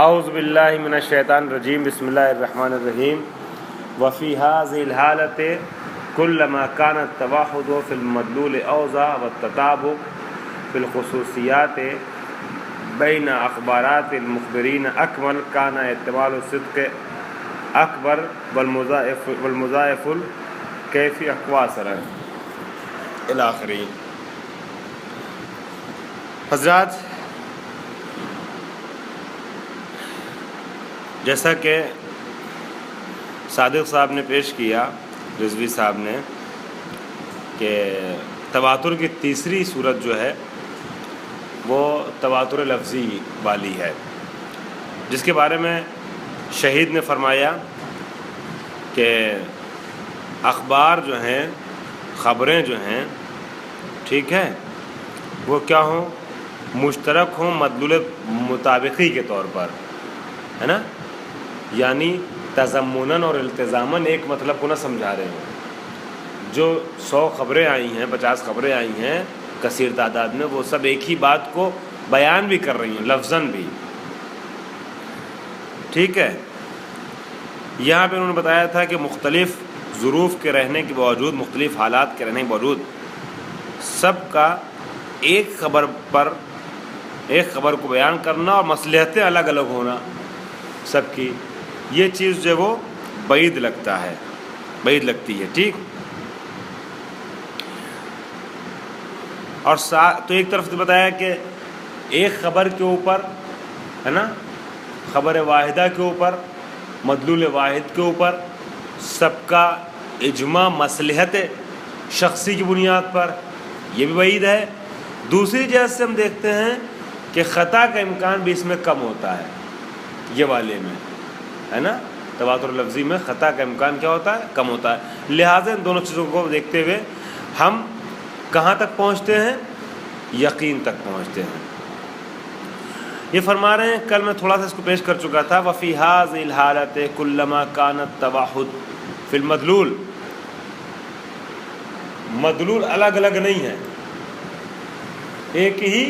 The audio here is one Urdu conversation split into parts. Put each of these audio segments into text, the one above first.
اعوذ باللہ من الشیطان الرجیم بسم اللہ الرحمن الرحیم وفی هذه الحالة كلما كان التوحد في المدلول اوضح والتطابق في الخصوصیات بین اخبارات المخبرین اکمل كان احتمال الصدق اکبر والمضاعف الکیفی اقواصر الاخرین۔ حضرات، جیسا کہ صادق صاحب نے پیش کیا، رضوی صاحب نے، کہ تواتر کی تیسری صورت جو ہے وہ تواتر لفظی والی ہے، جس کے بارے میں شہید نے فرمایا کہ اخبار جو ہیں، خبریں جو ہیں، ٹھیک ہے، وہ کیا ہوں، مشترک ہوں مدلول مطابقی کے طور پر، ہے نا، یعنی تضمناً اور التزاماً ایک مطلب کو نہ سمجھا رہے ہیں۔ جو 100 خبریں آئی ہیں، 50 خبریں آئی ہیں کثیر تعداد میں، وہ سب ایک ہی بات کو بیان بھی کر رہی ہیں، لفظاً بھی، ٹھیک ہے۔ یہاں پہ انہوں نے بتایا تھا کہ مختلف ظروف کے رہنے کے باوجود، مختلف حالات کے رہنے کے باوجود، سب کا ایک خبر کو بیان کرنا اور مصلحتیں الگ الگ ہونا سب کی، یہ چیز جو ہے وہ بعید لگتی ہے، ٹھیک۔ اور تو ایک طرف سے بتایا کہ ایک خبر کے اوپر، ہے نا، خبر واحدہ کے اوپر، مدلول واحد کے اوپر سب کا اجماع مصلحت شخصی کی بنیاد پر، یہ بھی بعید ہے۔ دوسری جہت سے ہم دیکھتے ہیں کہ خطا کا امکان بھی اس میں کم ہوتا ہے، یہ والے میں، ہے نا، تواتر لفظی میں خطا کا امکان کیا ہوتا ہے، کم ہوتا ہے۔ لہٰذا ان دونوں چیزوں کو دیکھتے ہوئے ہم کہاں تک پہنچتے ہیں، یقین تک پہنچتے ہیں۔ یہ فرما رہے ہیں، کل میں تھوڑا سا اس کو پیش کر چکا تھا، وفی هذه الحالة كلما كان التوحد في المدلول، مدلول الگ الگ نہیں ہے، ایک ہی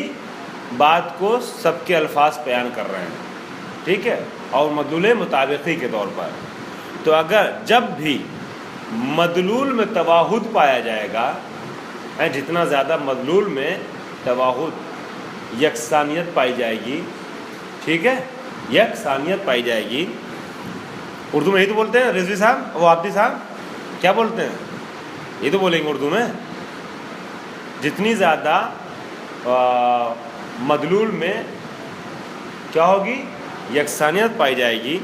بات کو سب کے الفاظ بیان کر رہے ہیں، ٹھیک ہے، اور مدلول مطابقی کے طور پر۔ تو اگر جب بھی مدلول میں توحد پایا جائے گا، جتنا زیادہ مدلول میں توحد، یکسانیت پائی جائے گی، ٹھیک ہے، یکسانیت پائی جائے گی، اردو میں یہی تو بولتے ہیں رضوی صاحب، وہ عابدی صاحب کیا بولتے ہیں، یہ تو بولیں گے اردو میں، جتنی زیادہ مدلول میں کیا ہوگی، یکسانیت پائی جائے گی۔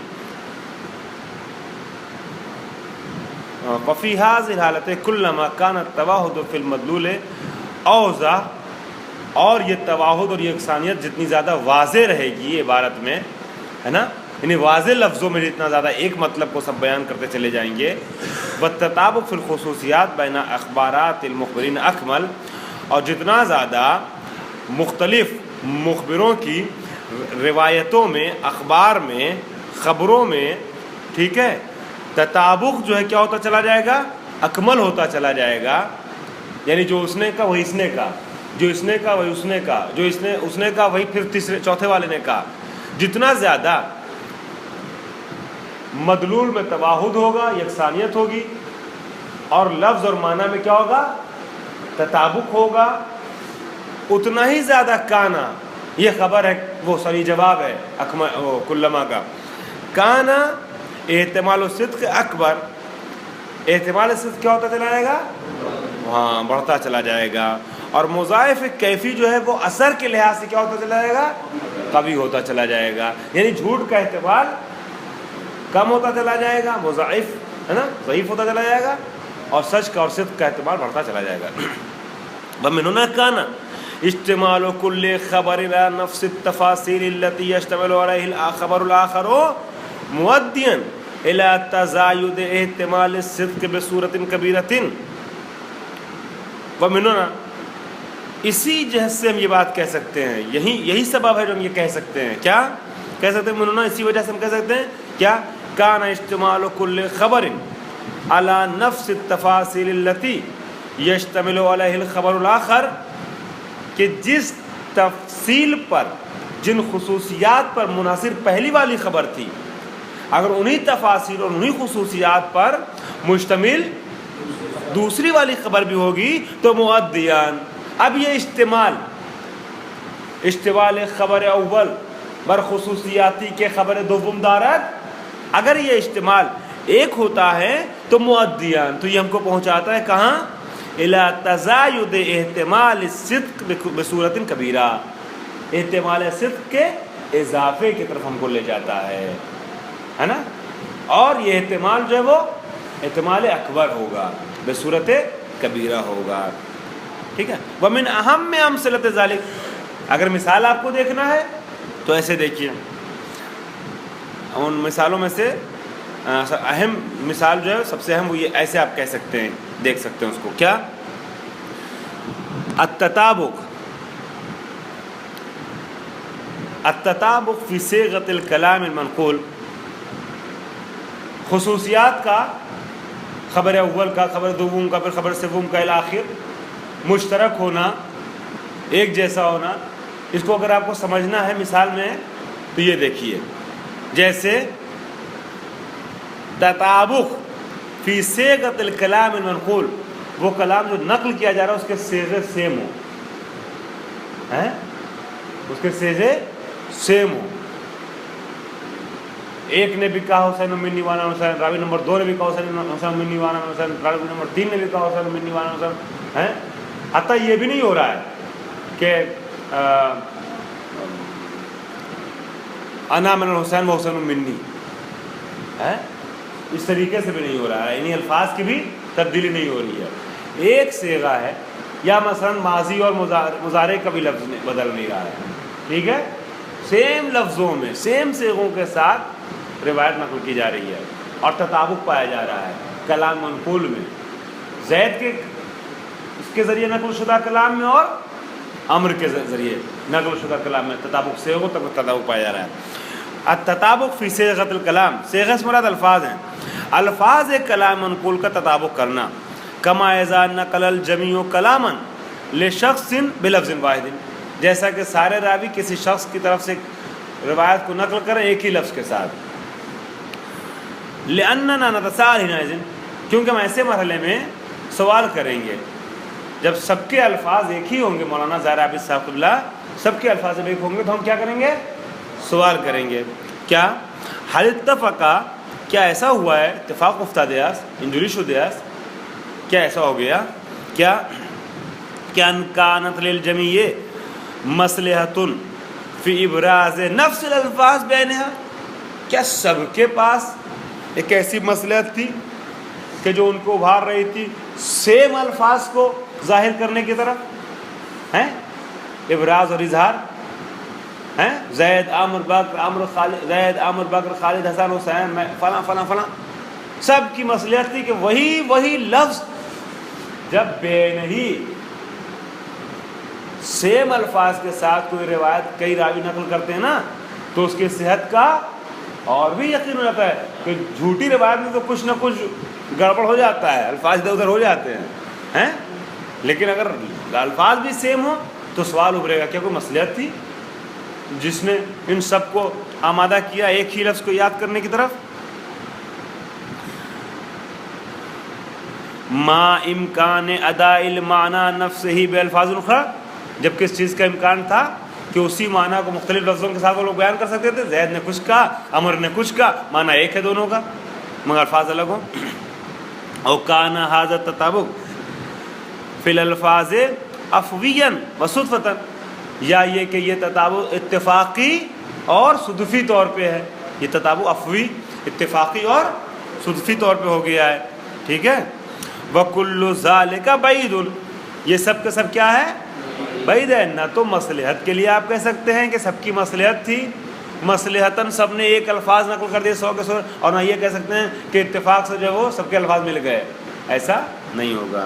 وفی هذه الحالة كلما كان التوحد في المدلول اوضح، اور یہ توحد اور یکسانیت جتنی زیادہ واضح رہے گی عبارت میں، ہے نا، یعنی واضح لفظوں میں جتنا زیادہ ایک مطلب کو سب بیان کرتے چلے جائیں گے، والتطابق فی الخصوصیات بین اخبارات المخبرین اکمل، اور جتنا زیادہ مختلف مخبروں کی روایتوں میں، اخبار میں، خبروں میں، ٹھیک ہے، تطابق جو ہے کیا ہوتا چلا جائے گا، اکمل ہوتا چلا جائے گا، یعنی جو اس نے کہا وہی اس نے کہا، جو اس نے کہا وہی اس نے کہا، جو اس نے کہا وہی پھر چوتھے والے نے کہا۔ جتنا زیادہ مدلول میں توحد ہوگا، یکسانیت ہوگی، اور لفظ اور معنی میں کیا ہوگا، تطابق ہوگا، اتنا ہی زیادہ کانا، یہ خبر ہے، وہ صحیح جواب ہے کلما کا، کانا احتمال الصدق اکبر، احتمال صدق کیا ہوتا چلا جائے گا، ہاں، بڑھتا چلا جائے گا، اور مضاعف کیفی جو ہے وہ اثر کے لحاظ سے کیا ہوتا چلا جائے گا، قوی ہوتا چلا جائے گا، یعنی جھوٹ کا احتمال کم ہوتا چلا جائے گا، مضاعف، ہے نا، ضعیف ہوتا چلا جائے گا، اور سچ کا اور صدق کا احتمال بڑھتا چلا جائے گا۔ ومن هنا كان اشتمال كل خبر على نفس التفاصيل التي يشتمل عليها الخبر الآخر مؤديا إلى تزايد احتمال الصدق بصورة كبيرة۔ ومن هنا، اسی جہت سے ہم یہ بات کہہ سکتے ہیں، یہی سبب ہے جو ہم یہ کہہ سکتے ہیں، کیا کہہ سکتے ہیں، من هنا، اسی وجہ سے ہم کہہ سکتے ہیں کیا، كان اشتمال كل خبر على نفس التفاصيل التي يشتمل عليها الخبر الآخر، کہ جس تفصیل پر جن خصوصیات پر منحصر پہلی والی خبر تھی، اگر انہی تفاصیل اور انہی خصوصیات پر مشتمل دوسری والی خبر بھی ہوگی تو مؤدیان. اب یہ اشتمال خبر اول بر خصوصیاتی کے خبر دوم دارد، اگر یہ اشتمال ایک ہوتا ہے تو مؤدیان، تو یہ ہم کو پہنچاتا ہے کہاں؟ الی تزاید احتمال الصدق بصورت کبیرہ، احتمال صدق کے اضافے کی طرف ہم کو لے جاتا ہے نا. اور یہ احتمال جو ہے وہ احتمال اکبر ہوگا، بصورت کبیرہ ہوگا. ٹھیک ہے. ومن اہم امثلۃ ذالک، اگر مثال آپ کو دیکھنا ہے تو ایسے دیکھیے، ان مثالوں میں سے اہم مثال جو ہے سب سے اہم وہ یہ ایسے آپ کہہ سکتے ہیں، دیکھ سکتے ہیں اس کو، کیا؟ التطابق فی صیغۃ الکلام المنقول، خصوصیات کا، خبر اول کا، خبر دوم کا، پھر خبر سوم کا الی آخر، مشترک ہونا، ایک جیسا ہونا. اس کو اگر آپ کو سمجھنا ہے مثال میں تو یہ دیکھیے، جیسے تطابق فی صیغۃ الکلام المنقول، وہ کلام جو نقل کیا جا رہا ہے اس کے صیغے سیم ہو، اس کے صیغے سیم ہو. ایک نے بھی کہا حسین منی وانا حسین، راوی نمبر 2 نے بھی کہا حسین منی وانا حسین، راوی نمبر 3 نے بھی کہا حسین منی وانا حسین. حتیٰ یہ بھی نہیں ہو رہا ہے کہ انا من الحسین و حسین منی، اس طریقے سے بھی نہیں ہو رہا ہے، انہیں الفاظ کی بھی تبدیلی نہیں ہو رہی ہے. ایک صیغہ ہے، یا مثلا ماضی اور مضارع کا بھی لفظ بدل نہیں رہا ہے. ٹھیک ہے. سیم لفظوں میں، سیم صیغوں کے ساتھ روایت نقل کی جا رہی ہے اور تطابق پایا جا رہا ہے کلام منقول میں، زید کے اس کے ذریعے نقل شدہ کلام میں اور امر کے ذریعے نقل شدہ کلام میں تطابق، صیغوں تک تطابق پایا جا رہا ہے. التطابق فی صیغۃ الکلام، صیغہ سے مراد الفاظ ہیں، الفاظ کلام منقول کا تطابق کرنا. کما اذا نقل الجمیع کلاما لشخص بلفظ واحد، جیسا کہ سارے راوی کسی شخص کی طرف سے روایت کو نقل کریں ایک ہی لفظ کے ساتھ. لأننا نتساءل حينئذ، کیونکہ ہم ایسے مرحلے میں سوال کریں گے جب سب کے الفاظ ایک ہی ہوں گے. مولانا ظاہر عابد صاحب قبلہ سب کے الفاظ ایک ہوں گے تو ہم کیا کریں گے؟ سوال کریں گے. کیا حل اتفقا، کیا ایسا ہوا ہے، اتفاق افتاد است، انجری شده است، کیا ایسا ہو گیا، کیا کہ ان کانت للجمیع مصلحۃ فی ابراز نفس الالفاظ بینہا، کیا سب کے پاس ایک ایسی مصلحت تھی کہ جو ان کو ابھار رہی تھی سیم الفاظ کو ظاہر کرنے کی طرف ہیں، ابراز اور اظہار ہیں. زید عامر بکر عامر خالد، زید عامر بکر خالد حسن حسین، میں فلاں فلاں فلاں، سب کی مصلحت تھی کہ وہی لفظ جب بے نہیں سیم الفاظ کے ساتھ کوئی روایت کئی راوی نقل کرتے ہیں نا تو اس کی صحت کا اور بھی یقین ہو جاتا ہے کہ جھوٹی روایت میں تو کچھ نہ کچھ گڑبڑ ہو جاتا ہے، الفاظ ادھر ادھر ہو جاتے ہیں. لیکن اگر الفاظ بھی سیم ہوں تو سوال ابھرے گا کیا کوئی مصلحت تھی جس نے ان سب کو آمادہ کیا ایک ہی لفظ کو یاد کرنے کی طرف. ما امکان اداء المعنی نفسہ بالفاظ اخرى، جب کس چیز کا امکان تھا کہ اسی معنی کو مختلف لفظوں کے ساتھ وہ لوگ بیان کر سکتے تھے. زید نے کچھ کہا، عمر نے کچھ کہا، معنی ایک ہے دونوں کا مگر الفاظ الگ ہوں. او کان ھذا التطابق فی الالفاظ عفویا وصدفۃ، یا یہ کہ یہ تطابق اتفاقی اور صدفی طور پہ ہے. یہ تطابق عفوی، اتفاقی اور صدفی طور پہ ہو گیا ہے. ٹھیک ہے. وَكُلُّ ذَلِكَ بَعِيدٌ، یہ سب کا سب کیا ہے؟ بعید ہے. نہ تو مصلحت کے لیے آپ کہہ سکتے ہیں کہ سب کی مصلحت تھی، مصلحتاً سب نے ایک الفاظ نقل کر دیے 100 کے 100، اور نہ یہ کہہ سکتے ہیں کہ اتفاق سے جو وہ سب کے الفاظ مل گئے. ایسا نہیں ہوگا.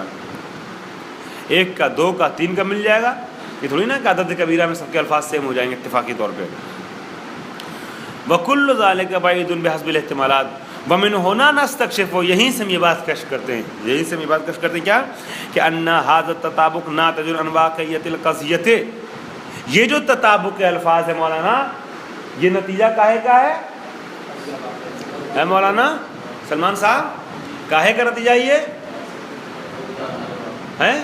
ایک کا، دو کا، تین کا مل جائے گا، یہ تھوڑی نا کہ عدد کبیرہ میں سب کے الفاظ سیم ہو جائیں گے اتفاقی طور پہ. وَكُلُّ ذَلِكَ بَعِيدٌ بِحَسْبِ الْاحْتِمَالَاتِ وَمِنْ هُنَا نَسْتَكْشِفُ، یہیں سے ہم یہ بات کشف کرتے ہیں، یہیں سے ہم یہ بات کشف کرتے ہیں کیا کہ أَنَّ هَذَا التَّطَابُقُ نَاتِجٌ عَنْ وَاقِعِيَّةِ الْقَضِيَّةِ، یہ جو تطابق کے الفاظ ہے مولانا، یہ نتیجہ کاہے کا ہے مولانا سلمان صاحب؟ کاہے کا نتیجہ یہ ہے؟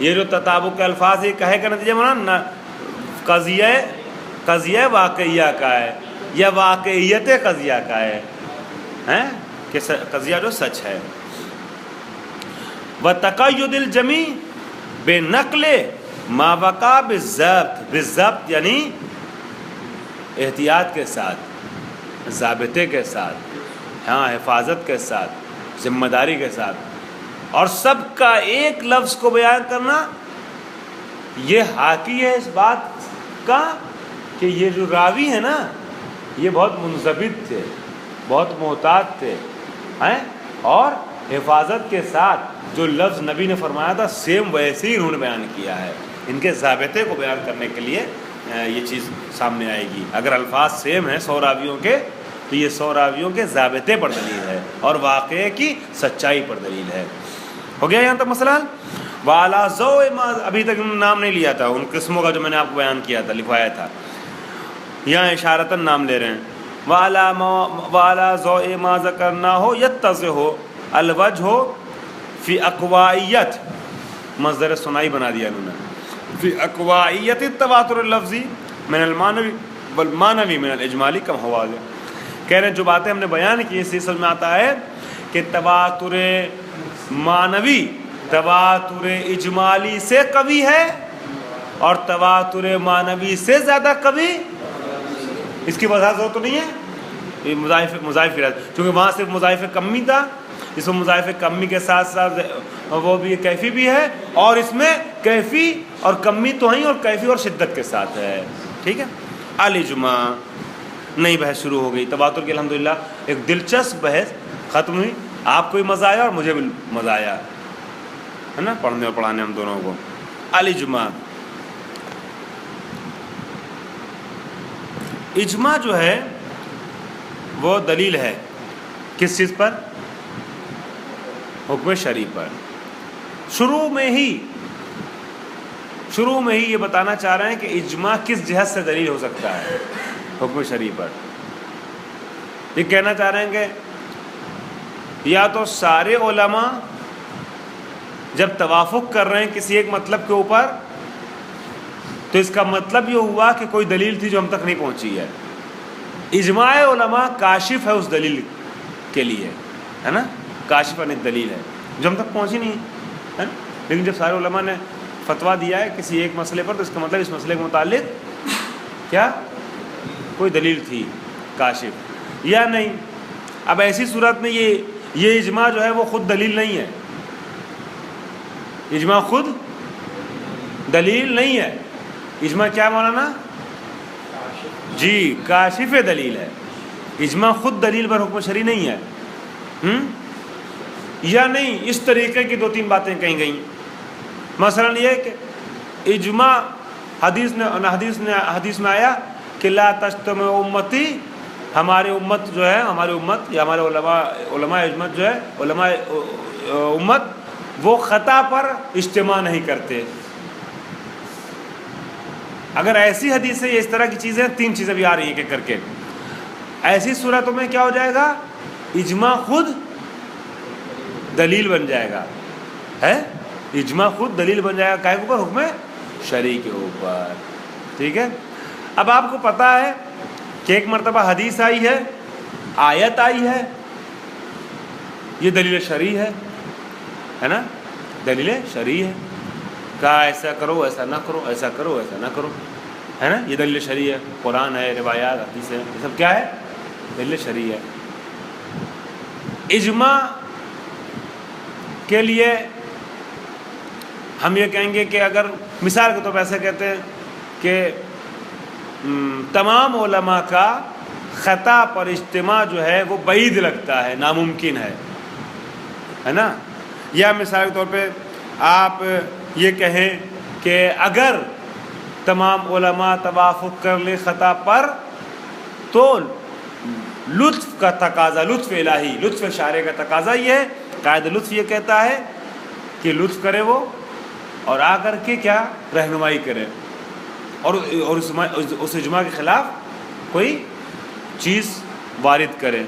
یہ جو تطابق کے الفاظ ہے کاہے کا نتیجہ مولانا؟ قضیہ واقعیہ کا ہے یا واقعیت قضیہ کا ہے کہ قضیہ جو سچ ہے. وَتَقَيُّدِ الْجَمِيعِ بِنَقْلِ مَا وَقَعَ بِالضَّبْط یعنی احتیاط کے ساتھ، ضابطے کے ساتھ، حفاظت کے ساتھ، ذمہ داری کے ساتھ، اور سب کا ایک لفظ کو بیان کرنا. یہ حاکی ہے اس بات کا کہ یہ جو راوی ہے نا یہ بہت منضبط تھے، بہت محتاط تھے، اور حفاظت کے ساتھ جو لفظ نبی نے فرمایا تھا سیم ویسے ہی انہوں نے بیان کیا ہے. ان کے ضابطے کو بیان کرنے کے لیے یہ چیز سامنے آئے گی. اگر الفاظ سیم ہیں 100 راویوں کے تو یہ 100 راویوں کے ضابطے پر دلیل ہے اور واقعے کی سچائی پر دلیل ہے. ہو گیا یہاں تک مسئلہ؟ والا ضوء ما، ابھی تک نام نہیں لیا تھا ان قسموں کا جو میں نے آپ کو بیان کیا تھا، لکھوایا تھا. یہاں اشارتاً نام لے رہے ہیں. والا ضوء ما ذکرنا ہو یتضح ہو الوجہ ہو فی اقوائیت، مصدر ثنائی بنا دیا انہوں نے، فی اقوائیت التواتر اللفظی من المعنوی والمعنوی من الاجمالی کم حوالے. کہہ رہے ہیں جو باتیں ہم نے بیان کی اس سلسلے میں آتا ہے کہ تواتر معنوی تواتر اجمالی سے قوی ہے اور تواتر معنوی سے زیادہ قوی. اس کی وضاحت ضرورت تو نہیں ہے، یہ مضاعف چونکہ وہاں صرف مضاعف کمی تھا، اس میں مضاعف کمی کے ساتھ ساتھ وہ بھی کیفی بھی ہے، اور اس میں کیفی اور کمی تو ہیں اور کیفی اور شدت کے ساتھ ہے. ٹھیک ہے. الاجماع، نئی بحث شروع ہو گئی تواتر کی. الحمدللہ ایک دلچسپ بحث ختم ہوئی. آپ کو بھی مزہ آیا اور مجھے بھی مزہ آیا ہے نا، پڑھنے اور پڑھانے ہم دونوں کو. الاجماع، اجماع جو ہے وہ دلیل ہے کس چیز پر؟ حکم شرعی پر. شروع میں ہی یہ بتانا چاہ رہے ہیں کہ اجماع کس جہت سے دلیل ہو سکتا ہے حکم شرعی پر. یہ کہنا چاہ رہے ہیں کہ یا تو سارے علماء جب توافق کر رہے ہیں کسی ایک مطلب کے اوپر تو اس کا مطلب یہ ہوا کہ کوئی دلیل تھی جو ہم تک نہیں پہنچی ہے. اجماع علماء کاشف ہے اس دلیل کے لیے، ہے نا، کاشف عن دلیل ہے جو ہم تک پہنچی نہیں ہے. لیکن جب سارے علماء نے فتویٰ دیا ہے کسی ایک مسئلے پر تو اس کا مطلب اس مسئلے کے متعلق کیا کوئی دلیل تھی کاشف یا نہیں. اب ایسی صورت میں یہ اجماع جو ہے وہ خود دلیل نہیں ہے. اجماع خود دلیل نہیں ہے. اجماع کیا مولانا؟ جی کاشف دلیل ہے. اجماع خود دلیل پر حکم شرعی نہیں ہے. یا نہیں، اس طریقے کی 2-3 باتیں کہیں گئیں. مثلا یہ کہ اجماع حدیث میں آیا کہ لا تجتمع امتی، ہماری امت جو ہے، ہماری امت یا ہمارے علماء اجمت جو ہے، علماء امت وہ خطا پر اجتماع نہیں کرتے. اگر ایسی حدیث ہے، اس طرح کی چیزیں 3 چیزیں بھی آ رہی ہیں کہ کر کے، ایسی صورتوں میں کیا ہو جائے گا؟ اجماع خود دلیل بن جائے گا. ہے اجماع خود دلیل بن جائے گا کائے کے اوپر؟ حکم شرعی کے اوپر. ٹھیک ہے. اب آپ کو پتہ ہے کہ ایک مرتبہ حدیث آئی ہے، آیت آئی ہے، یہ دلیل شرعی ہے نا، دلیل شرعی ہے. کہا ایسا کرو ایسا نہ کرو، ایسا کرو ایسا نہ کرو، ہے نا، یہ دلیل شرعی ہے. قرآن ہے، روایات، حدیث ہے، یہ سب کیا ہے؟ دلیل شرعی ہے. اجماع کے لیے ہم یہ کہیں گے کہ اگر مثال کے طور پر ایسے کہتے ہیں کہ تمام علماء کا خطا پر اجتماع جو ہے وہ بعید لگتا ہے، ناممکن ہے نا. یا مثال کے طور پہ آپ یہ کہیں کہ اگر تمام علماء توافق کر لے خطا پر تو لطف کا تقاضا، لطف الہی، لطف شارع کا تقاضا یہ ہے. قائد لطف یہ کہتا ہے کہ لطف کرے وہ اور آ کر کے کیا رہنمائی کرے. اور اس اجماع کے خلاف کوئی چیز وارد کرے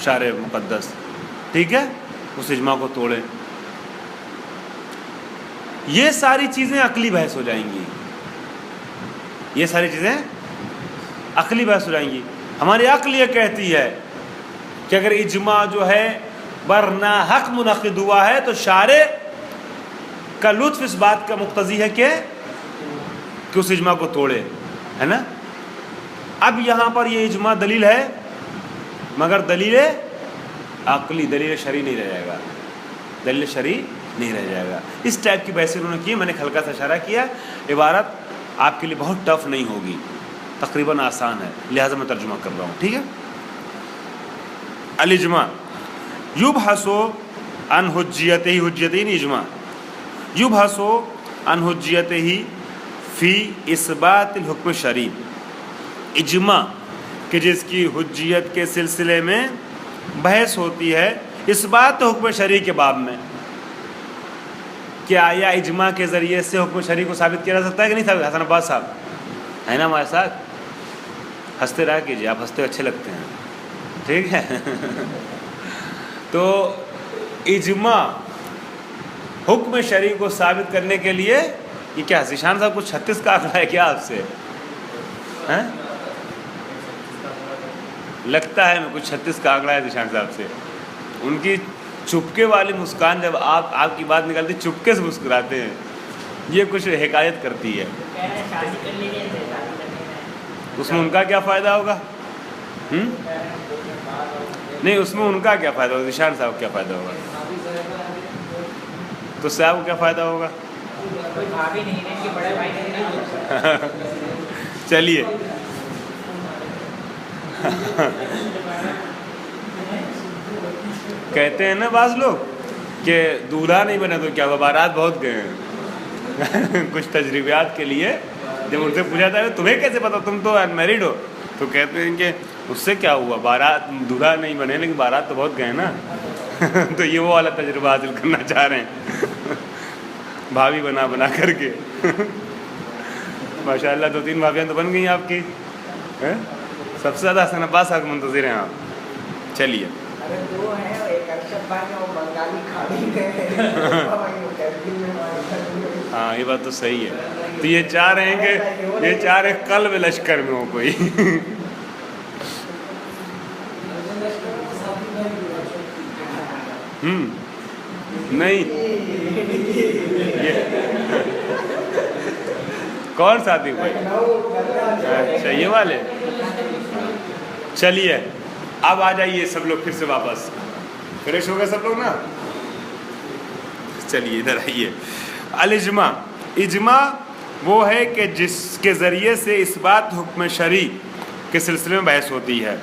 شارع مقدس، ٹھیک ہے، اس اجماع کو توڑے. یہ ساری چیزیں عقلی بحث ہو جائیں گی، یہ ساری چیزیں عقلی بحث ہو جائیں گی. ہماری عقل یہ کہتی ہے کہ اگر اجماع جو ہے برناحق منعقد ہوا ہے تو شارع کا لطف اس بات کا مقتضی ہے کہ اس اجماع کو توڑے، ہے نا. اب یہاں پر یہ اجماع دلیل ہے مگر دلیل عقلی، دلیل شرعی نہیں رہ جائے گا، دلیل شرعی نہیں رہ جائے گا. اس ٹائپ کی بحثیں انہوں نے کی. میں نے ہلکا سا اشارہ کیا، عبارت آپ کے لیے بہت ٹف نہیں ہوگی، تقریباً آسان ہے، لہٰذا میں ترجمہ کر رہا ہوں، ٹھیک ہے. الاجماع یبحث عن حجیتہ، حجیتین اجماع، یبحث عن حجیتہ فی اثبات الحکم الشرعی، اجماع کہ جس کی حجیت کے سلسلے میں بحث ہوتی ہے اثبات حکم شرعی کے باب میں. کہ آیا اجماع کے ذریعے سے حکم شرعی کو ثابت کیا جا سکتا ہے کہ نہیں ثابت؟ حسن عباس صاحب ہے نا ہمارے ساتھ، ہنستے رہا کیجیے، آپ ہنستے اچھے لگتے ہیں، ٹھیک ہے. تو اجماع حکم شرعی کو ثابت کرنے کے لیے یہ کیا ذیشان صاحب کچھ 36 کا آنکڑا ہے کیا آپ سے؟ لگتا ہے میں کچھ 36 کا آنکڑا ہے ذیشان صاحب سے. ان کی چپکے والی مسکان، جب آپ کی بات نکلتی چپکے سے مسکراتے ہیں، یہ کچھ حکایت کرتی ہے. اس میں ان کا کیا فائدہ ہوگا؟ نہیں، اس میں ان کا کیا فائدہ ہوگا؟ ذیشان صاحب کیا فائدہ ہوگا؟ تو صاحب کو کیا فائدہ ہوگا؟ چلیے کہتے ہیں نا بعض لوگ کہ دولہا نہیں بنے تو کیا ہوا، بارات بہت گئے ہیں. کچھ تجربات کے لیے جب ان سے پوچھا تھا تمہیں کیسے پتا، تم تو انمیرڈ ہو، تو کہتے ہیں کہ اس سے کیا ہوا، بارات دولہا نہیں بنے لیکن بارات تو بہت گئے نا. تو یہ وہ والا تجربہ حاصل کرنا چاہ رہے ہیں، بھابھی بنا کر کے. ماشاء اللہ 2-3 بھابھیاں تو بن گئی آپ کی. سب سے زیادہ حسن عباس صاحب منتظر ہیں آپ. چلیے ہاں یہ بات تو صحیح ہے. تو یہ چاہ رہے ہیں کہ یہ چاہ رہے قلب لشکر میں ہو کوئی. نہیں کون ساتھی بھائی؟ اچھا یہ والے. چلیے اب آ جائیے سب لوگ پھر سے واپس، فریش ہو گئے سب لوگ نا. چلیے ادھر آئیے. الاجماع، اجماع وہ ہے کہ جس کے ذریعے سے اثبات حکم شرعی کے سلسلے میں بحث ہوتی ہے.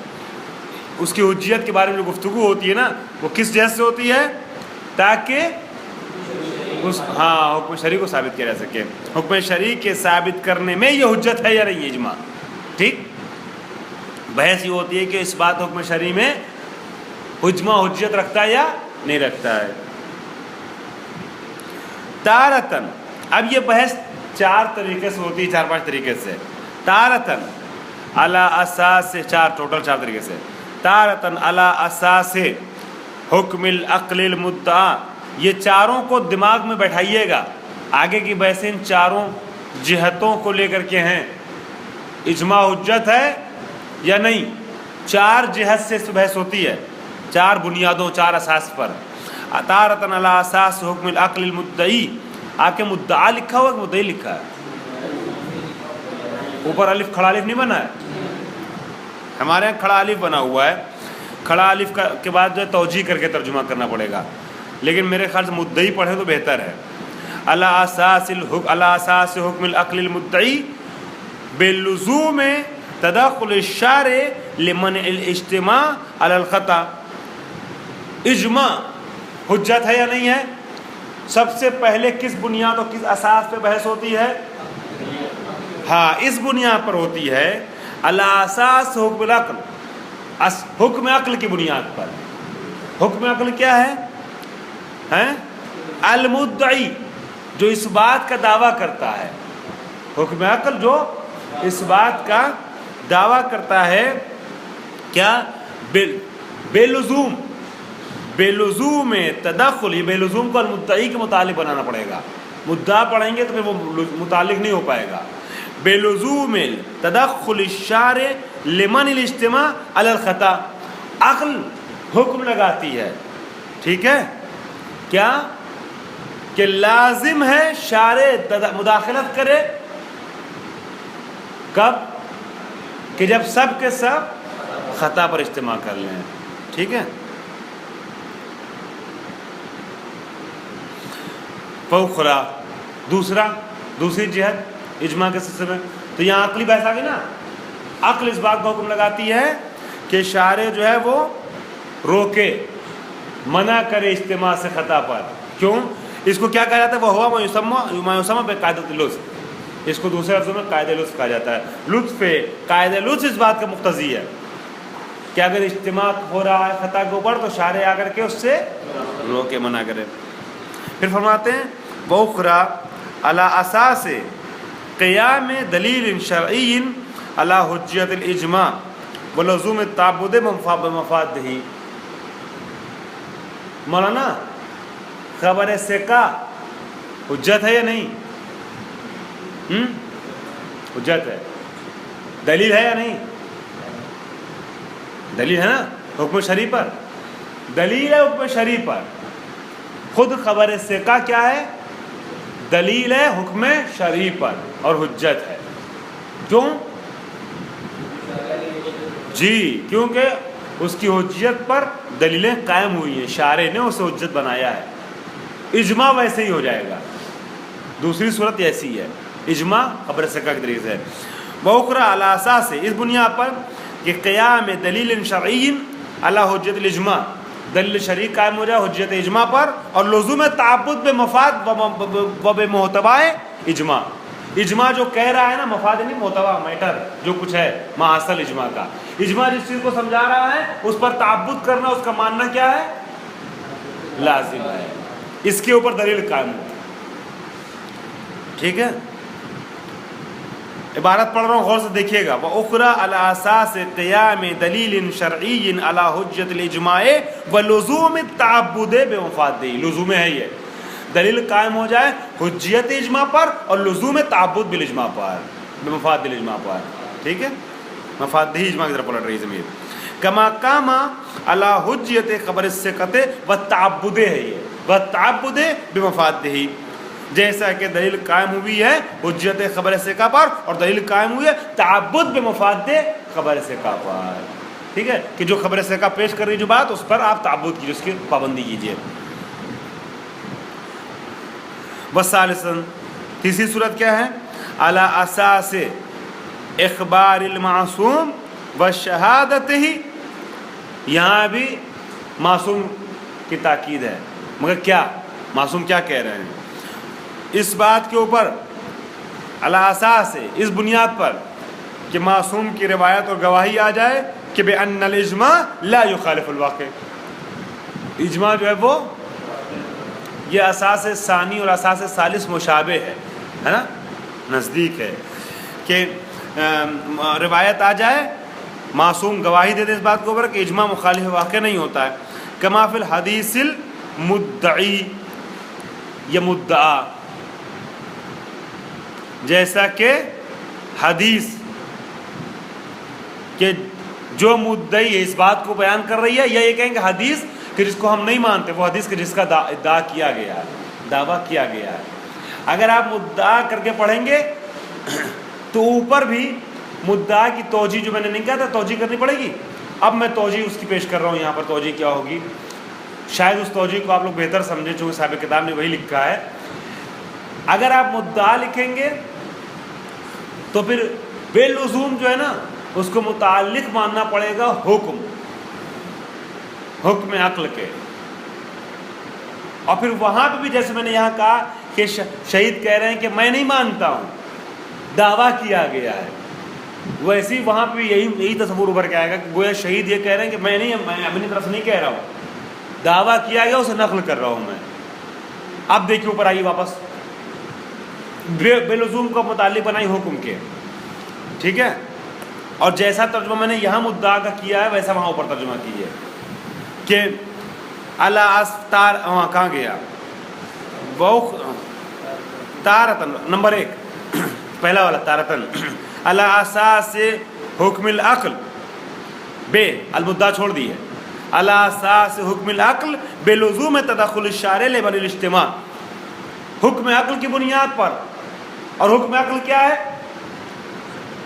اس کی حجیت کے بارے میں جو گفتگو ہوتی ہے نا، وہ کس جہت سے ہوتی ہے؟ تاکہ حکم شرعی کو ثابت کیا جا سکے. حکم شرعی کے ثابت کرنے میں یہ حجت ہے یا نہیں اجماع. ٹھیک، بحث یہ ہوتی ہے کہ اس بات حکم شرعی میں اجماع حجت رکھتا ہے یا نہیں رکھتا ہے. تارتن، اب یہ بحث 4 طریقے سے ہوتی ہے، 4-5 طریقے سے. تارتن علی اساس، 4 طریقے سے. تارتن علی اساس حکم العقل المدعا، یہ چاروں کو دماغ میں بیٹھائیے گا. آگے کی بحثیں ان چاروں جہتوں کو لے کر کے ہیں، اجماع حجت ہے یا نہیں. 4 جہت سے بحث ہوتی ہے، 4 بنیادوں، 4 اساس پر. تارتن علی اساس حکم العقل المدعی، آپ کے مدعا لکھا ہوا کہ مدعی لکھا ہے؟ اوپر الف کھڑا الف نہیں بنا ہے، ہمارے یہاں کھڑا الف بنا ہوا ہے. کھڑا الف کے بعد جو ہے توجیہ کر کے ترجمہ کرنا پڑے گا، لیکن میرے خیال سے مدعی پڑھے تو بہتر ہے. علی اساس حکم العقل المدعی باللزوم تدخل الشارع لمنع الاجتماع علی الخطا. اجماع حجت ہے یا نہیں ہے؟ سب سے پہلے کس بنیاد اور کس اساس پہ بحث ہوتی ہے؟ ہاں اس بنیاد پر ہوتی ہے، علی اساس حکم العقل، حکم عقل کی بنیاد پر. حکم عقل کیا ہے؟ المدعی، جو اس بات کا دعویٰ کرتا ہے. حکم عقل جو اس بات کا دعویٰ کرتا ہے کیا؟ بے لزوم تدخل. یہ بے لزوم کو المدعی کے متعلق بنانا پڑے گا. مدعا پڑھیں گے تو پھر وہ متعلق نہیں ہو پائے گا. بے لزوم تدخل الشارع لمن الاجتماع علی الخطا. عقل حکم لگاتی ہے، ٹھیک ہے، کیا کہ لازم ہے شارع مداخلت کرے. کب؟ کہ جب سب کے سب خطا پر اجتماع کر لیں. ٹھیک ہے. فوخرا دوسری جہت اجماع کے سلسلے میں تو یہاں عقلی بحث آ گئی نا. عقل اس بات کا حکم لگاتی ہے کہ شارع جو ہے وہ روکے، منع کرے اجتماع سے خطا پر. کیوں؟ اس کو کیا کہا جاتا ہے؟ وہ ہوا ما یسمى بقاعدۃ اللطف. اس کو دوسرے لفظوں میں قاعدہ لطف کہا جاتا ہے. لطف قاعدہ لطف اس بات کا مقتضی ہے کہ اگر اجتماع ہو رہا ہے خطا کے اوپر تو شارع آ کر کے اس سے روکے، منع کرے. پھر فرماتے ہیں وَأُخْرَى عَلَى أَسَاسِ قِيَامِ دَلِيلٍ شَرْعِيٍّ عَلَى حُجِّيَّةِ الْإِجْمَاعِ وَلُزُومِ التَّعَبُّدِ بِمَفَادِهِ. مولانا خبر ثقہ حجت ہے یا نہیں؟ حجت ہے. دلیل ہے یا نہیں؟ دلیل ہے نا حکم شرعی پر. دلیل ہے حکم شرعی پر. خود خبر ثقہ کیا ہے؟ دلیل ہے حکم شرعی پر اور حجت ہے. کیوں؟ جی کیونکہ اس کی حجت پر دلیلیں قائم ہوئی ہیں، شارع نے اسے حجت بنایا ہے. اجماع ویسے ہی ہو جائے گا. دوسری صورت ایسی ہے، اجماع خبر ثقہ کی طریقے سے. وَأُخْرَى عَلَى أَسَاسِ اس بنیاد پر کہ قیام دلیل شرعی علی حجت الاجماع، دلیل شرعی قائم ہو جائے حجت اجماع پر، اور لزوم تعبد بمفاد و بمحتوى اجماع. اجماع جو کہہ رہا ہے نا، مفاد نہیں، محتویٰ میٹر جو کچھ ہے ماحصل اجماع کا. اجماع جس چیز کو سمجھا رہا ہے اس پر تعبد کرنا، اس کا ماننا کیا ہے؟ لازم ہے. اس کے اوپر دلیل قائم ہو. ٹھیک ہے. عبارت پڑھ رہا ہوں، غور سے دیکھیے گا. وَأُخْرَى عَلَى أَسَاسِ قِيَامِ دَلِيلٍ شَرْعِيٍّ عَلَى حُجَّةِ الْإِجْمَاعِ وَلُزُومِ التَّعَبُّدِ بِمَفَادِهِ. لزوم ہے یہ، دلیل قائم ہو جائے حجیت اجماع پر اور لزوم تعبد بالاجماع پر، بمفاد الاجماع پر. ٹھیک ہے. مفادہ اجماع کی طرف پلٹ رہی زمین. کما قام علی حجیت خبر الثقہ والتعبد ہے یہ، والتعبد بمفادہ، جیسا کہ دلیل قائم ہوئی ہے حجت خبر ثقہ پر اور دلیل قائم ہوئی ہے تعبد بمفاد خبر ثقہ پر. ٹھیک ہے، کہ جو خبر ثقہ پیش کر رہی جو بات اس پر آپ تعبد کیجیے، اس کی پابندی کیجیے. وثالثاً تیسری صورت کیا ہے؟ علی اساس اخبار المعصوم وشہادتہ. یہاں بھی معصوم کی تاکید ہے، مگر کیا معصوم کیا کہہ رہے ہیں؟ اس بات کے اوپر علی اساس اس بنیاد پر کہ معصوم کی روایت اور گواہی آ جائے کہ بأن الاجماع لا يخالف الواقع. اجماع جو ہے وہ یہ اساس ثانی اور اساس ثالث مشابہ ہے نا، نزدیک ہے. کہ روایت آ جائے، معصوم گواہی دے دے اس بات کے اوپر کہ اجماع مخالف واقع نہیں ہوتا ہے. کما فی الحدیث المدعی یا مدعا، جیسا کہ حدیث کہ جو مدعی ہے اس بات کو بیان کر رہی ہے، یا یہ کہیں کہ حدیث کہ جس کو ہم نہیں مانتے وہ حدیث کہ جس کا ادعا کیا گیا ہے، دعویٰ کیا گیا ہے. اگر آپ مدعا کر کے پڑھیں گے تو اوپر بھی مدعا کی توجیہ جو میں نے نہیں کہا تھا توجیہ کرنی پڑے گی. اب میں توجیہ اس کی پیش کر رہا ہوں. یہاں پر توجیہ کیا ہوگی؟ شاید اس توجیہ کو آپ لوگ بہتر سمجھیں چونکہ صاحب کتاب نے وہی لکھا ہے. اگر آپ مدعا لکھیں گے تو پھر بے لزوم جو ہے نا اس کو متعلق ماننا پڑے گا حکم عقل کے. اور پھر وہاں پہ بھی جیسے میں نے یہاں کہا کہ شہید کہہ رہے ہیں کہ میں نہیں مانتا ہوں، دعویٰ کیا گیا ہے، ویسے ہی وہاں پہ یہی تصور ابھر کے آئے گا کہ گویا شہید یہ کہہ رہے ہیں کہ میں اپنی طرف سے نہیں کہہ رہا ہوں، دعویٰ کیا گیا اسے نقل کر رہا ہوں میں. اب دیکھیے اوپر آئیے واپس، بے لزوم کو متعلق بنائی حکم کے. ٹھیک ہے. اور جیسا ترجمہ میں نے یہاں مدعا کا کیا ہے ویسا وہاں اوپر ترجمہ کیجیے کہ الاستار کہاں گیا تارتن نمبر 1 پہلا والا تارتن علی اساس حکم العقل بے المدعا چھوڑ دی ہے علی اساس حکم العقل بلزوم تدخل الشارع لبن الاجتماع حکم عقل کی بنیاد پر. اور حکم عقل کیا ہے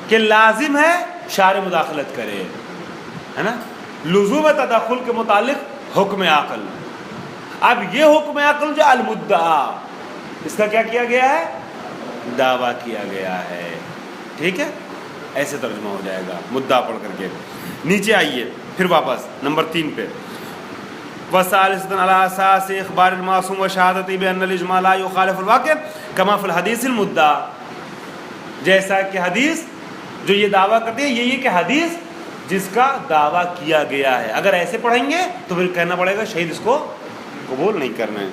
کہ لازم ہے شارع مداخلت کرے ہے نا. لزوم تدخل کے متعلق حکم عقل. اب یہ حکم عقل جو المدعا اس کا کیا کیا گیا ہے دعویٰ کیا گیا ہے. ٹھیک ہے ایسے ترجمہ ہو جائے گا مدعا پڑھ کر کے. نیچے آئیے پھر واپس نمبر 3 پہ وثالثاً على اساس اخبار المعصوم وشهادته بان الاجماع لا يخالف الواقع كما في الحديث المدعى. جیسا کہ حدیث جو یہ دعویٰ کرتی ہے یہ کہ حدیث جس کا دعویٰ کیا گیا ہے اگر ایسے پڑھیں گے تو پھر کہنا پڑے گا شہید اس کو قبول نہیں کرنا ہے.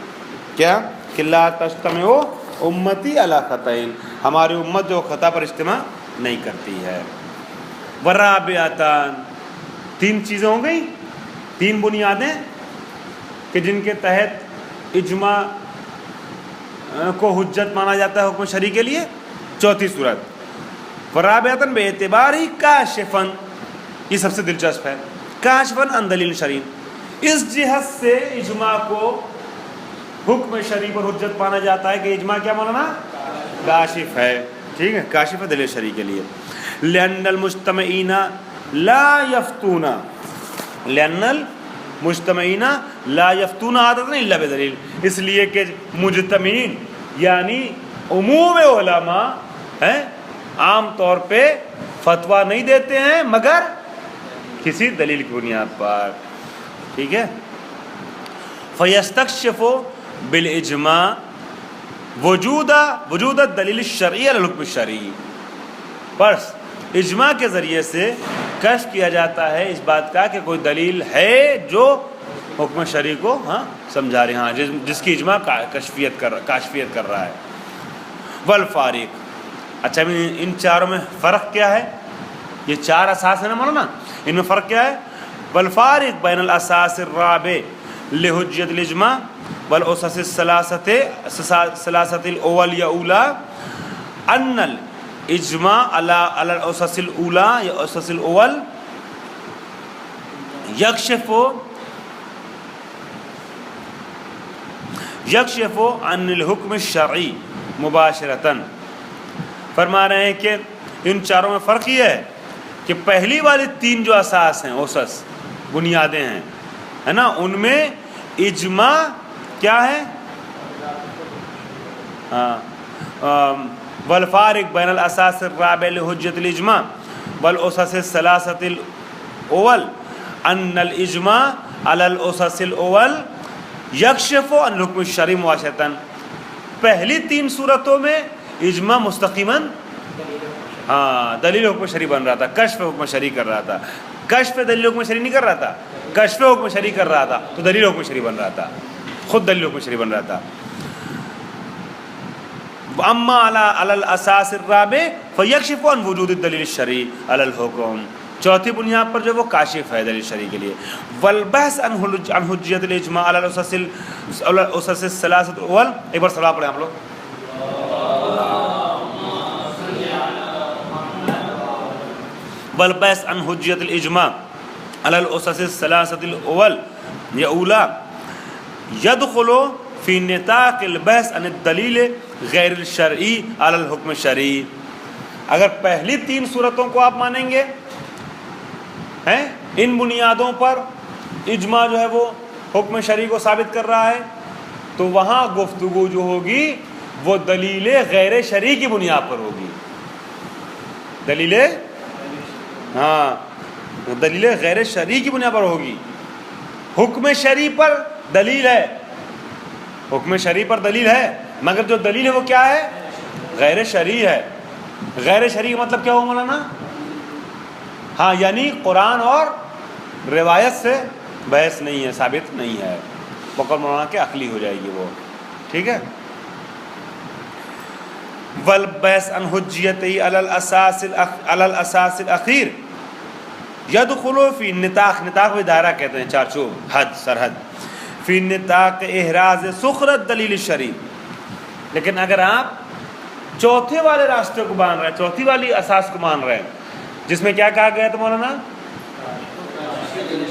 کیا کہ لا تجتمع امتی علی خطئین ہماری امت جو خطا پر اجتماع نہیں کرتی ہے. ورابعتان 3 چیزیں ہو گئی 3 بنیادیں کہ جن کے تحت اجماع کو حجت مانا جاتا ہے حکم شرعی کے لیے. چوتھی صورت ورابعتن بے اعتبار ہی کاشفن یہ سب سے دلچسپ ہے کاشفن عن دلیل شرعی اس جہت سے اجماع کو حکم شرعی پر حجت مانا جاتا ہے کہ اجماع کیا مولانا کاشف ہے. ٹھیک ہے کاشف ہے دلیل شرعی کے لیے. لأن المجتمعین لا یفتون لأن المجتمعین لا یفتون عادتاً الا بدلیل اس لیے کہ مجتمعین یعنی عموم علماء ہیں عام طور پہ فتویٰ نہیں دیتے ہیں مگر کسی دلیل کی بنیاد پر. ٹھیک ہے فیستکشف بالاجماع وجود الدلیل الشرعی علی الحکم الشرعی. بس اجماع کے ذریعے سے کشف کیا جاتا ہے اس بات کا کہ کوئی دلیل ہے جو حکم شرعی کو سمجھا رہے ہیں جس کی اجماع کاشفیت کر رہا ہے. والفارق اچھا ان چاروں میں فرق کیا ہے یہ 4 اساس ہیں نا مولانا ان میں فرق کیا ہے. والفارق بین الاساس الرابع لحجت الاجماع والاسس الثلاثه الاول یا اولا ان الاجماع علی الاسس الاولى یا اسس الاول یکشف عن الحکم الشرعی مباشرتاً. فرما رہے ہیں کہ ان چاروں میں فرق یہ ہے کہ پہلی والی 3 جو اساس ہیں اسس بنیادیں ہیں ہے نا ان میں اجماع کیا ہے والفارق بین الاساس الرابع لحجت الاجماع والاسس الثلاثه الاول ان الاجماع علی الاسس الاول یکشف عن الحکم الشرعی مباشرتاً. پہلی 3 صورتوں میں اجماع مستقیماً دلیل حکم شرعی بن رہا تھا کشف حکم شرعی کر رہا تھا. کشف دلیل حکم شرعی نہیں کر رہا تھا کشف حکم شرعی کر رہا تھا تو دلیل حکم شرعی بن رہا تھا خود دلیل حکم شرعی بن رہا تھا. اما علی الاساس الرابع فیکشف عن وجود الدلیل الشرعی علی الحکم. چوتھی بنیاد پر جو وہ کاشف ہے دلیل شرعی کے لیے. والبحث عن حجیت الاجماع علی الاسس الثلاثه الاول ایک بار صلاۃ پڑھیں ہم لوگ. والبحث عن حجیت الاجماع علی الاسس الثلاثه الاول یا اولا يدخل فی نطاق البحث عن الدلیل غیر الشرعی علی الحکم الشرعی. اگر پہلی 3 صورتوں کو آپ مانیں گے ہیں ان بنیادوں پر اجماع جو ہے وہ حکم شرعی کو ثابت کر رہا ہے تو وہاں گفتگو جو ہوگی وہ دلیل غیر شرعی کی بنیاد پر ہوگی. دلیل دلیل غیر شرعی کی بنیاد پر ہوگی. حکم شرعی پر دلیل ہے حکم شرعی پر دلیل ہے مگر جو دلیل ہے وہ کیا ہے غیر شرعی ہے. غیر شرعی کا مطلب کیا ہو مولانا یعنی قرآن اور روایت سے بحث نہیں ہے ثابت نہیں ہے بقول مولانا کہ عقلی ہو جائے گی وہ. ٹھیک ہے والبحث عن حجیتہ علی الاساس الاخیر یدخل فی نطاق، نطاق بھی دائرہ کہتے ہیں، چارچوب، حد، سرحد، فی نطاق احراز سخرت دلیل الشرعی. لیکن اگر آپ چوتھے والے راستے کو مان رہے ہیں، چوتھی والی اساس کو مان رہے ہیں، جس میں کیا کہا گیا تھا مولانا؟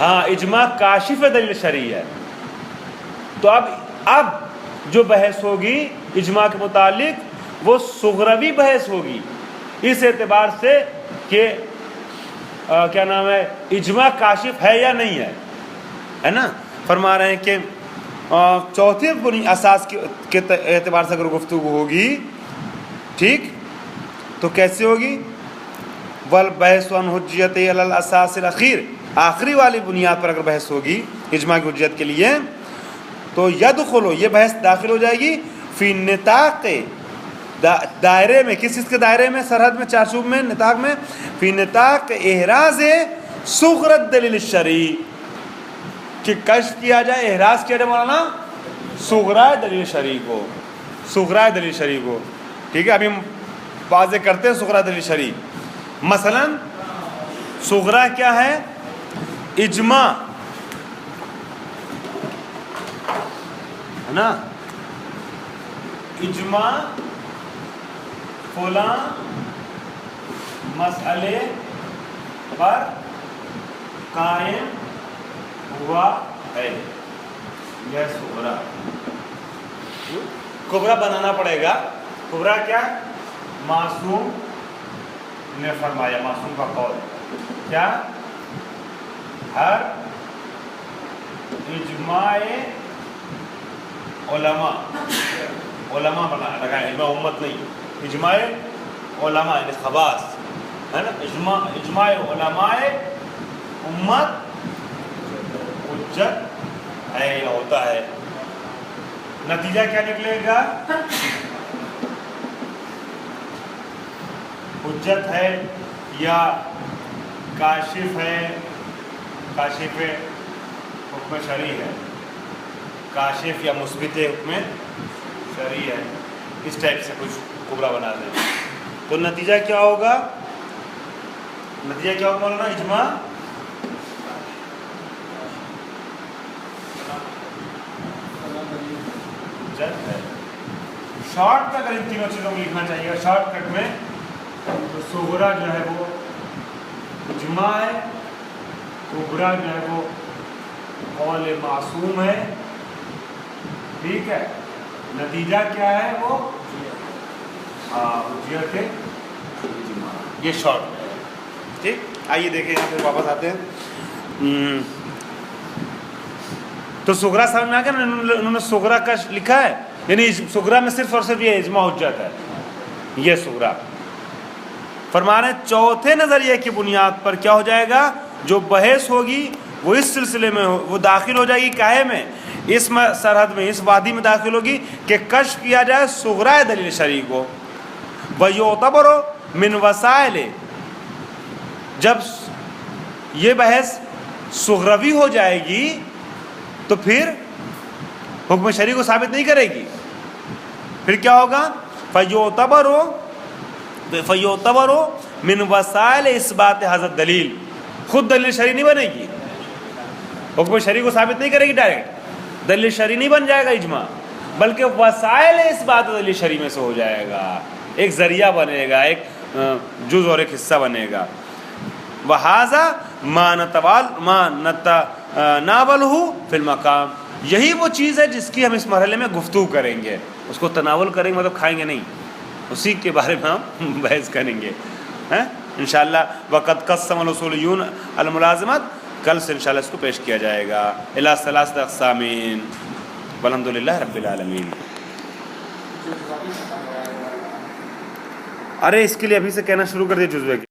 ہاں، اجماع کاشف دلیل شرعی ہے، تو اب جو بحث ہوگی اجماع کے متعلق وہ صغروی بحث ہوگی، اس اعتبار سے کہ کیا نام ہے، اجماع کاشف ہے یا نہیں ہے نا. فرما رہے ہیں کہ چوتھے بنی اساس کے اعتبار سے اگر گفتگو ہوگی، ٹھیک، تو کیسے ہوگی؟ والبحث عن حجیت علی الاساس الاخیر، آخری والی بنیاد پر اگر بحث ہوگی اجماع کی حجیت کے لیے، تو یدخلو، یہ بحث داخل ہو جائے گی فی نطاق، دائرے میں، کس چیز کے دائرے میں؟ سرحد میں، چارچوب میں، نطاق میں، فی نطاق احراز صغرت دلیل الشرعی، کہ کشف کیا جائے، احراز کیا جائے مولانا صغرائے دلیل شرعی کو، صغرائے دلیل شرعی کو. ٹھیک ہے، ابھی ہم واضح کرتے ہیں صغرائے دلیل شرعی. مثلا صغرا کیا ہے؟ اجماع ہے نا، اجماع فلاں مسئلے پر قائم ہوا ہے، یہ صغرا. کبرا بنانا پڑے گا. کبرا کیا؟ معصوم نے فرمایا، معصوم کا قول کیا؟ ہر اجماع علماء، علماء بنا لگا، اجماع امت نہیں، اجماع علماء یعنی خواص ہے نا، اجماع علماء امت حجت ہے یا ہوتا ہے. نتیجہ کیا نکلے گا؟ حجت ہے یا کاشف ہے، کاشف حکم شرعی ہے، کاشف یا مثبت حکم شرعی ہے، اس ٹائپ سے کچھ کبرا بنا دیں. تو نتیجہ کیا ہوگا؟ نتیجہ کیا ہوگا مولانا؟ اجماع حجت ہے. شارٹ میں اگر ان تینوں چیزوں کو لکھنا چاہیے گا شارٹ کٹ میں، تو صغرا جو ہے وہ اجماع ہے، کبرا جو ہے وہ قول معصوم ہے، ٹھیک ہے، نتیجہ کیا ہے؟ وہ حجیت اجماع. یہ شارٹ ہے. ٹھیک، آئیے دیکھیں یہاں پھر واپس آتے ہیں. تو صغرا سمجھ میں آ گیا نا، انہوں نے صغرا کا لکھا ہے، یعنی صغرا میں صرف اور صرف یہ اجماع حجت ہے، یہ صغرا. فرما رہے ہیں چوتھے نظریے کی بنیاد پر کیا ہو جائے گا؟ جو بحث ہوگی وہ اس سلسلے میں وہ داخل ہو جائے گی کاہے میں؟ اس سرحد میں، اس وادی میں داخل ہوگی کہ کشف کیا جائے صغرائے دلیل شرعی کو. وَيُعْتَبَرُ مِنْ وَسَائِلِ، جب یہ بحث صغروی ہو جائے گی تو پھر حکم شرعی کو ثابت نہیں کرے گی. پھر کیا ہوگا؟ فَيُعْتَبَرُ مِنْ وَسَائِلِ اثبات حضرت دلیل، خود دلیل شرعی نہیں بنے گی، حکم شرعی کو ثابت نہیں کرے گی ڈائریکٹ، دلیل شرعی نہیں بن جائے گا اجماع، بلکہ وسائل اثبات دلیل شرعی میں سے ہو جائے گا، ایک ذریعہ بنے گا، ایک جز اور ایک حصہ بنے گا. وَهَذَا مَا نَتَنَاوَلُهُ فِي الْمَقَامِ، یہی وہ چیز ہے جس کی ہم اس مرحلے میں گفتگو کریں گے. اس کو تناول کریں گے مطلب کھائیں گے نہیں، اسی کے بارے میں ہم بحث کریں گے انشاءاللہ. وَقَدْ قَسَّمَ الْأُصُولِيُّونَ الْمُلَازِمَةَ، کل سے انشاءاللہ اس کو پیش کیا جائے گا. إِلَى ثَلَاثَةِ أَقْسَامٍ وَالْحَمْدُ لِلَّهِ رَبِّ الْعَالَمِينَ. ارے اس کے لیے ابھی سے کہنا شروع کر دیا جزوے کے